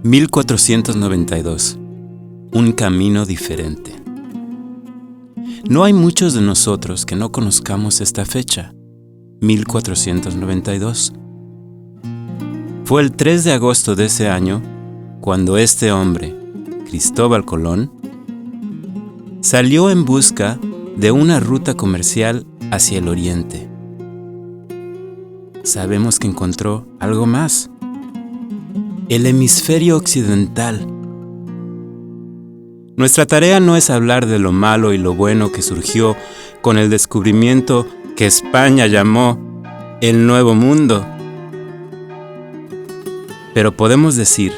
1492. Un camino diferente. No hay muchos de nosotros que no conozcamos esta fecha, 1492. Fue el 3 de agosto de ese año cuando este hombre, Cristóbal Colón, salió en busca de una ruta comercial hacia el oriente. Sabemos que encontró algo más: el hemisferio occidental. Nuestra tarea no es hablar de lo malo y lo bueno que surgió con el descubrimiento que España llamó el Nuevo Mundo. Pero podemos decir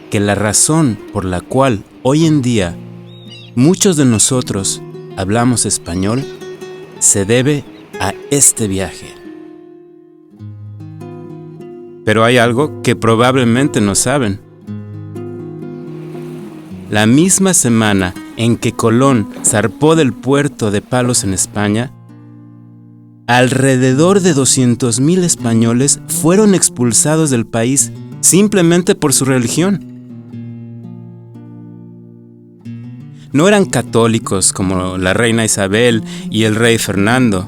que la razón por la cual hoy en día muchos de nosotros hablamos español se debe a este viaje. Pero hay algo que probablemente no saben. La misma semana en que Colón zarpó del puerto de Palos en España, alrededor de 200,000 españoles fueron expulsados del país simplemente por su religión. No eran católicos como la reina Isabel y el rey Fernando.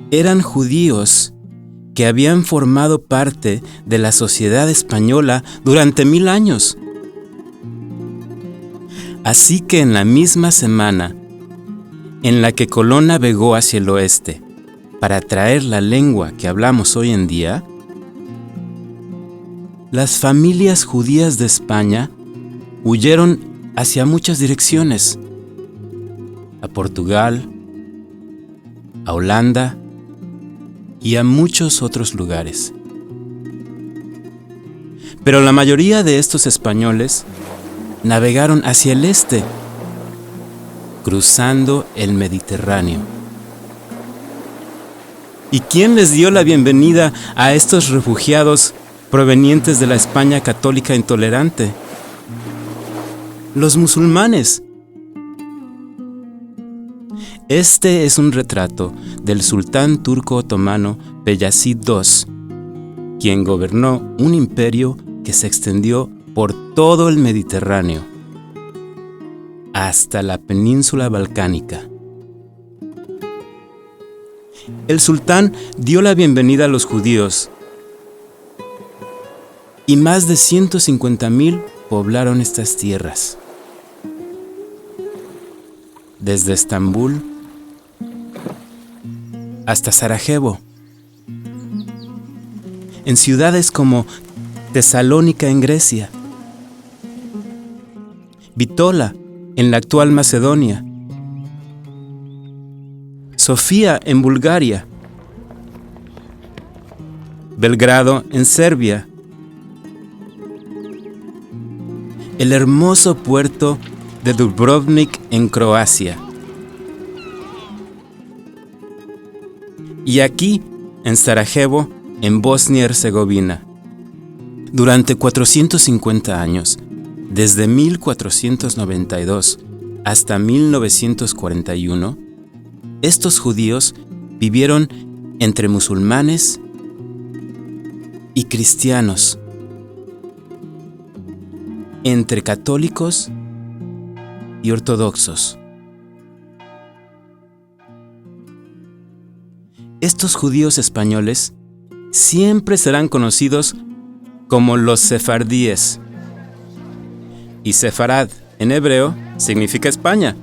Eran judíos que habían formado parte de la sociedad española durante 1000 años. Así que en la misma semana en la que Colón navegó hacia el oeste para traer la lengua que hablamos hoy en día, las familias judías de España huyeron hacia muchas direcciones: a Portugal, a Holanda y a muchos otros lugares. Pero la mayoría de estos españoles navegaron hacia el este, cruzando el Mediterráneo. ¿Y quién les dio la bienvenida a estos refugiados provenientes de la España católica intolerante? Los musulmanes. Este es un retrato del sultán turco otomano Beyazid II, quien gobernó un imperio que se extendió por todo el Mediterráneo hasta la península balcánica. El sultán dio la bienvenida a los judíos y más de 150,000 poblaron estas tierras. Desde Estambul hasta Sarajevo, en ciudades como Tesalónica en Grecia, Bitola en la actual Macedonia, Sofía en Bulgaria, Belgrado en Serbia, el hermoso puerto de Dubrovnik en Croacia, y aquí en Sarajevo en Bosnia-Herzegovina. Durante 450 años, desde 1492 hasta 1941, estos judíos vivieron entre musulmanes y cristianos, entre católicos y ortodoxos. Estos judíos españoles siempre serán conocidos como los sefardíes. Y Sefarad, en hebreo, significa España.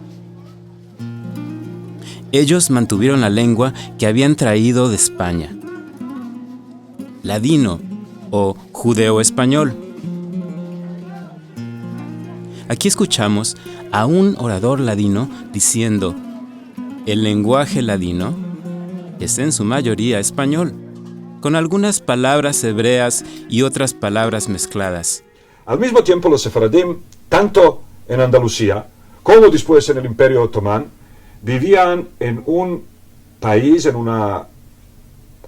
Ellos mantuvieron la lengua que habían traído de España: ladino o judeo-español. Aquí escuchamos a un orador ladino diciendo: el lenguaje ladino es en su mayoría español, con algunas palabras hebreas y otras palabras mezcladas. Al mismo tiempo, los sefaradim, tanto en Andalucía como después en el Imperio Otomán, vivían en un país, en una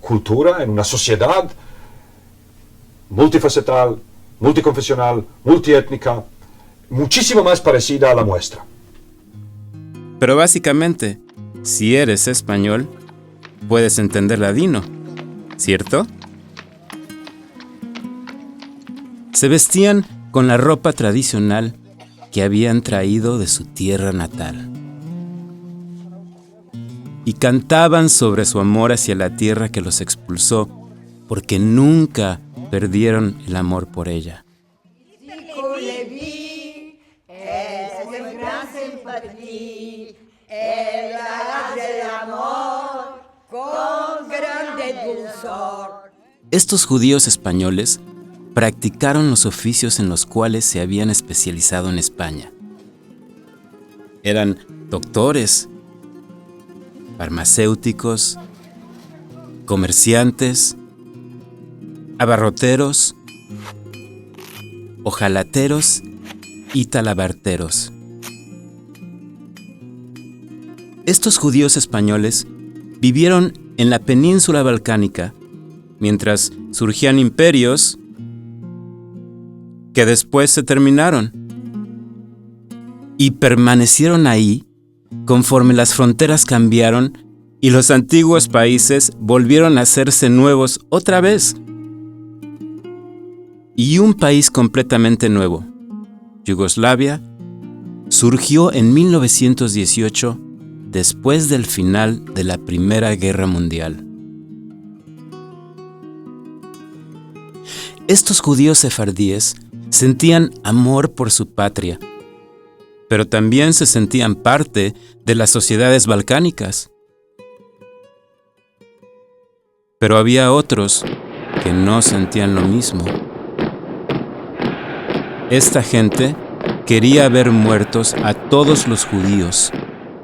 cultura, en una sociedad multifacetal, multiconfesional, multiétnica, muchísimo más parecida a la nuestra. Pero básicamente, si eres español, puedes entender ladino, ¿cierto? Se vestían con la ropa tradicional que habían traído de su tierra natal. Y cantaban sobre su amor hacia la tierra que los expulsó, porque nunca perdieron el amor por ella. Estos judíos españoles practicaron los oficios en los cuales se habían especializado en España. Eran doctores, farmacéuticos, comerciantes, abarroteros, hojalateros y talabarteros. Estos judíos españoles vivieron en la península balcánica mientras surgían imperios que después se terminaron y permanecieron ahí conforme las fronteras cambiaron y los antiguos países volvieron a hacerse nuevos otra vez. Y un país completamente nuevo, Yugoslavia, surgió en 1918 después del final de la Primera Guerra Mundial. Estos judíos sefardíes sentían amor por su patria, pero también se sentían parte de las sociedades balcánicas. Pero había otros que no sentían lo mismo. Esta gente quería ver muertos a todos los judíos,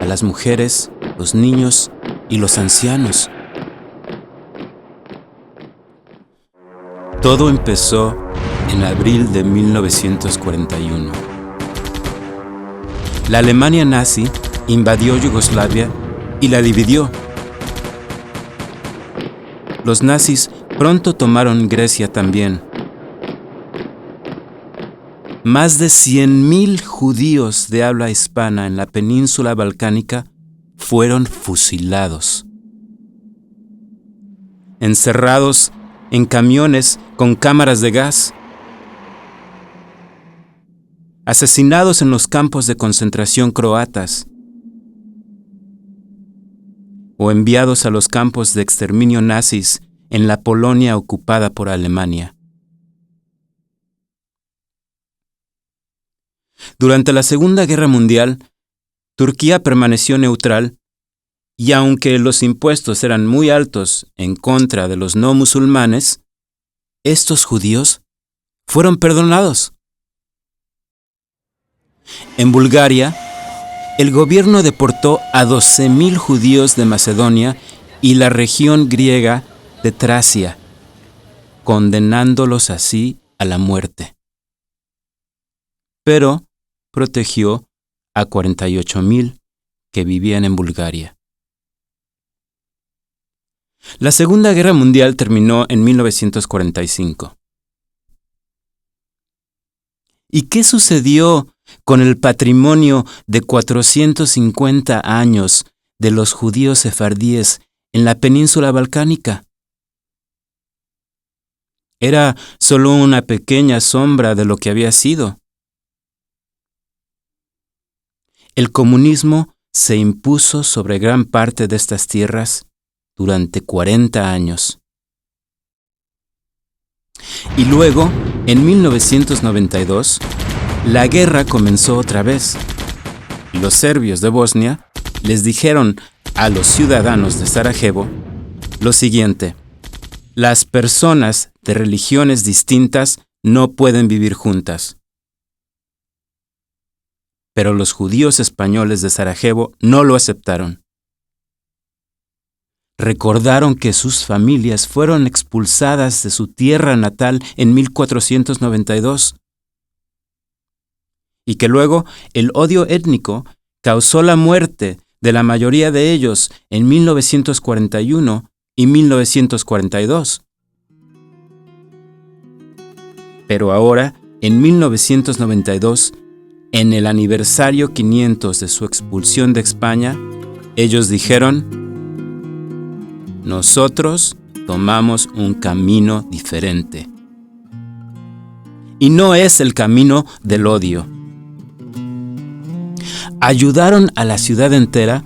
a las mujeres, los niños y los ancianos. Todo empezó en abril de 1941. La Alemania nazi invadió Yugoslavia y la dividió. Los nazis pronto tomaron Grecia también. Más de 100,000 judíos de habla hispana en la península balcánica fueron fusilados. Encerrados en camiones con cámaras de gas. Asesinados en los campos de concentración croatas. O enviados a los campos de exterminio nazis en la Polonia ocupada por Alemania. Durante la Segunda Guerra Mundial, Turquía permaneció neutral y aunque los impuestos eran muy altos en contra de los no musulmanes, estos judíos fueron perdonados. En Bulgaria, el gobierno deportó a 12,000 judíos de Macedonia y la región griega de Tracia, condenándolos así a la muerte. Pero protegió a 48,000 que vivían en Bulgaria. La Segunda Guerra Mundial terminó en 1945. ¿Y qué sucedió con el patrimonio de 450 años de los judíos sefardíes en la península balcánica? Era solo una pequeña sombra de lo que había sido. El comunismo se impuso sobre gran parte de estas tierras durante 40 años. Y luego, en 1992, la guerra comenzó otra vez. Los serbios de Bosnia les dijeron a los ciudadanos de Sarajevo lo siguiente: las personas de religiones distintas no pueden vivir juntas. Pero los judíos españoles de Sarajevo no lo aceptaron. Recordaron que sus familias fueron expulsadas de su tierra natal en 1492 y que luego el odio étnico causó la muerte de la mayoría de ellos en 1941 y 1942. Pero ahora, en 1992, en el aniversario 500 de su expulsión de España, ellos dijeron: nosotros tomamos un camino diferente. y no es el camino del odio. Ayudaron a la ciudad entera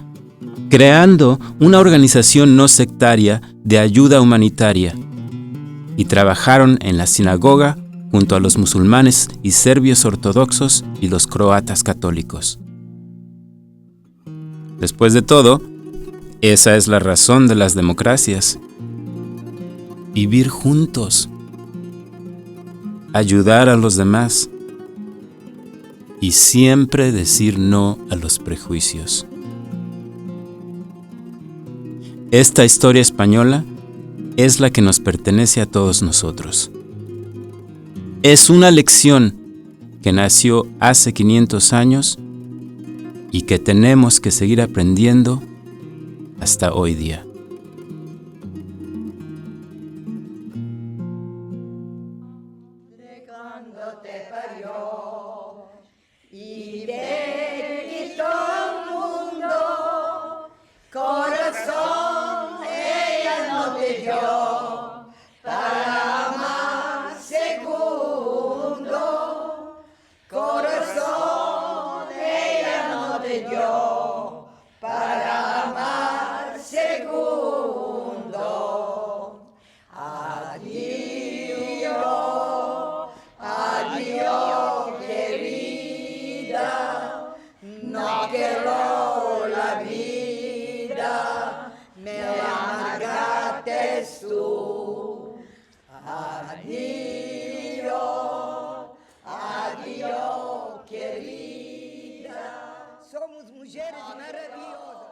creando una organización no sectaria de ayuda humanitaria y trabajaron en la sinagoga junto a los musulmanes y serbios ortodoxos y los croatas católicos. Después de todo, esa es la razón de las democracias. Vivir juntos, ayudar a los demás y siempre decir no a los prejuicios. Esta historia española es la que nos pertenece a todos nosotros. Es una lección que nació hace 500 años y que tenemos que seguir aprendiendo hasta hoy día. Cuando te parió y te quitó el mundo, corazón ella no te dio para amar segundo, corazón ella no te dio para amar segundo. Adiós, adiós querida, no quiero la vida, me la amargaste tú. Adiós, adiós querida. Somos mujeres maravillosas.